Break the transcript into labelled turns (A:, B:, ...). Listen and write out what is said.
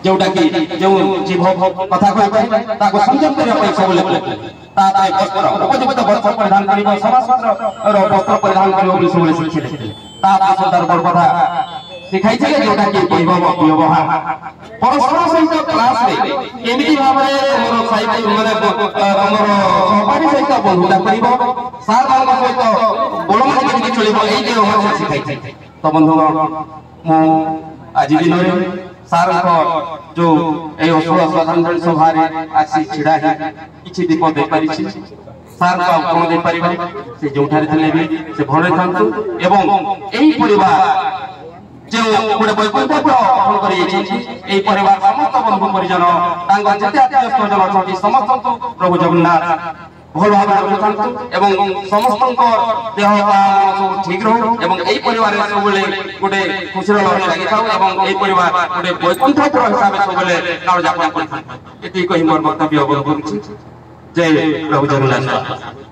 A: जोटा कि जो जीव कथा कहबे ताको संयम करिया पई सबले ताते वस्त्र उपयुक्त वस्त्र परिधान करिबो समाजशास्त्र रो वस्त्र परिधान करिबो भी सबले शिक्षित ताते सुंदर बड़ कथा सिखाई छले जोटा कि व्यवहार परस्पर सहित क्लास रे केमिति भाबे हमर साहित्य माने हमर सहपाठी सहित बंधुता करिबो सार मान सहित बोलमा केमिति चलिबो एई जे हमर सिखाई छै तो बंधुगण मु आज दिन रे सार को जो ए असुर श्रद्धांजलि सभा रे आसी छिड़ा है किछि दीप दे पारि छी सार को कोन दे परिबा से जोठारे थले भी से भरे थांतु एवं एही परिवार जो गोटे वैकुंठ गठन कर परिवार समस्त बंधु परिजन जिते आत्मीय स्वजन अच्छा समस्त प्रभु जगन्नाथ भल भाव एवं समस्त देह सब ठीक रो परिवार सब गोटे खुशी लगे लगी परिवार गोटे वैकुंठ हिसाब से सब काल जापन कर मोर वक्तव्य जय प्रभु जगन्नाथ।